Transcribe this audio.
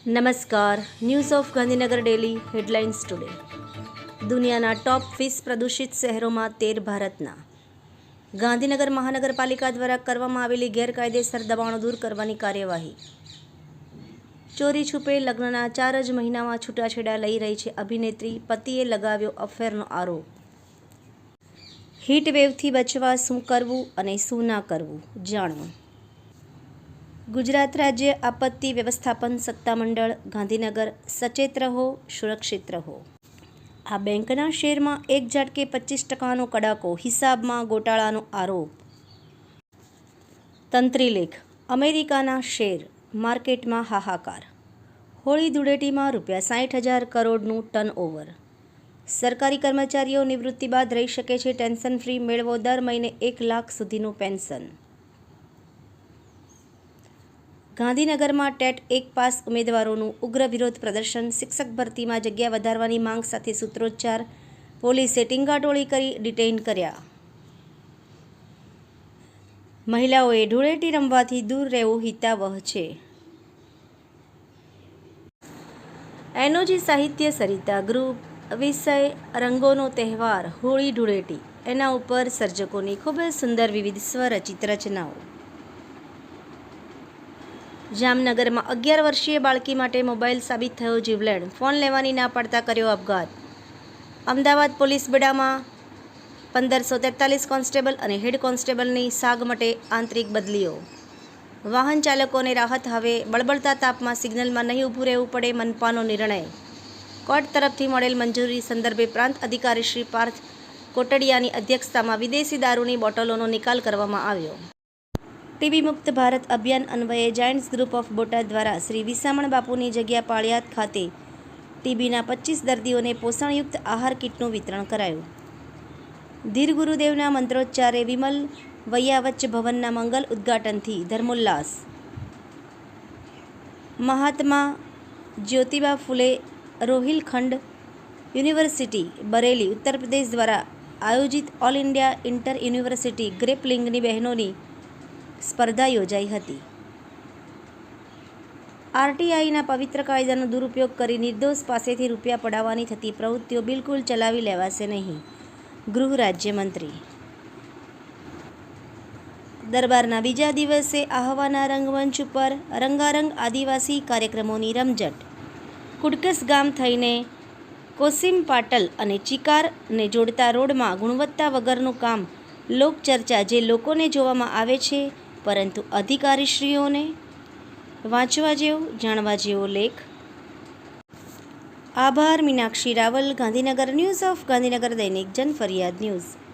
નમસ્કાર. News of Gandhinagar daily headlines today. દુનિયાના ટોપ 20 પ્રદૂષિત શહેરોમાં 13 ભારતના. ગાંધીનગર મહાનગરપાલિકા દ્વારા કરવામાં આવેલી ગેરકાયદેસર દબાણો દૂર કરવાની કાર્યવાહી. ચોરી છુપે લગ્નના 4 જ મહિનામાં છૂટાછેડા લઈ રહી છે અભિનેત્રી, પતિએ લગાવ્યો અફેરનો આરોપ. હીટ વેવથી બચવા શું કરવું અને શું ના કરવું, જાણો. ગુજરાત રાજ્ય આપત્તિ વ્યવસ્થાપન સત્તામંડળ ગાંધીનગર, સચેત રહો, સુરક્ષિત રહો. આ બેંકના શેરમાં એક ઝાટકે 25%નો કડાકો, હિસાબમાં ગોટાળાનો આરોપ. તંત્રીલેખ. અમેરિકાના શેર માર્કેટમાં હાહાકાર. હોળી ધૂળેટીમાં ₹60,000 કરોડનું ટર્નઓવર. સરકારી કર્મચારીઓ નિવૃત્તિ બાદ રહી શકે છે ટેન્શન ફ્રી, મેળવો દર મહિને 1 લાખ સુધીનું પેન્શન. ગાંધીનગરમાં ટેટ 1 પાસ ઉમેદવારોનું ઉગ્ર વિરોધ પ્રદર્શન. શિક્ષક ભરતીમાં જગ્યા વધારવાની માંગ સાથે સૂત્રોચ્ચાર. પોલીસે ટીંગાટોળી કરી ડિટેઇન કર્યા. મહિલાઓએ ધૂળેટી રમવાથી દૂર રહેવું હિતાવહ છે. એનોજી સાહિત્ય સરિતા ગ્રુપ. વિષય રંગોનો તહેવાર હોળી ધૂળેટી. એના ઉપર સર્જકોની ખૂબ જ સુંદર વિવિધ સ્વરચિત રચનાઓ. જામનગરમાં 11 વર્ષીય બાળકી માટે મોબાઈલ સાબિત થયો જીવલેણ. ફોન લેવાની ના પાડતા કર્યો આપઘાત. અમદાવાદ પોલીસ બેડામાં 1543 કોન્સ્ટેબલ અને હેડ કોન્સ્ટેબલની સાગમટે આંતરિક બદલીઓ. વાહન ચાલકોને રાહત, હવે બળબળતા તાપમાં સિગ્નલમાં નહીં ઊભું રહેવું પડે, મનપાનો નિર્ણય. કોર્ટ તરફથી મળેલ મંજૂરી સંદર્ભે પ્રાંત અધિકારી શ્રી પાર્થ કોટડિયાની અધ્યક્ષતામાં વિદેશી દારૂની બોટલોનો નિકાલ કરવામાં આવ્યો. ટીબી મુક્ત ભારત અભિયાન અન્વયે જાયન્ટ્સ ગ્રુપ ઓફ બોટાદ દ્વારા શ્રી વિસામણ બાપુની જગ્યા પાળિયાદ ખાતે ટીબીના 25 દર્દીઓને પોષણયુક્ત આહાર કીટનું વિતરણ કરાયું. ધીર ગુરુદેવના મંત્રોચ્ચારે વિમલ વૈયાવચ્ચ ભવનના મંગલ ઉદ્ઘાટનથી ધર્મોલ્લાસ. મહાત્મા જ્યોતિબા ફૂલે રોહિલખંડ યુનિવર્સિટી બરેલી ઉત્તર પ્રદેશ દ્વારા આયોજિત ઓલ ઇન્ડિયા ઇન્ટર યુનિવર્સિટી ગ્રેપલિંગની બહેનોની સ્પર્ધા યોજાઈ હતી. આરટીઆઈના પવિત્ર કાયદાનો દુરુપયોગ કરી નિર્દોષ પાસેથી રૂપિયા પડાવવાની થતી પ્રવૃત્તિઓ બિલકુલ ચલાવી લેવાશે નહીં. ગૃહ રાજ્યમંત્રી. દરબારના બીજા દિવસે આહવાના રંગમંચ ઉપર રંગારંગ આદિવાસી કાર્યક્રમોની રમઝટ. કુડકસ ગામ થઈને કોસીમ પાટલ અને ચિકારને જોડતા રોડમાં ગુણવત્તા વગરનું કામ. લોકચર્ચા જે લોકોને જોવામાં આવે છે, પરંતુ અધિકારીશ્રીઓને વાંચવા જેવો, જાણવા જેવો લેખ. આભાર. મીનાક્ષી રાવલ, ગાંધીનગર. ન્યૂઝ ઓફ ગાંધીનગર દૈનિક જનફરિયાદ ન્યૂઝ.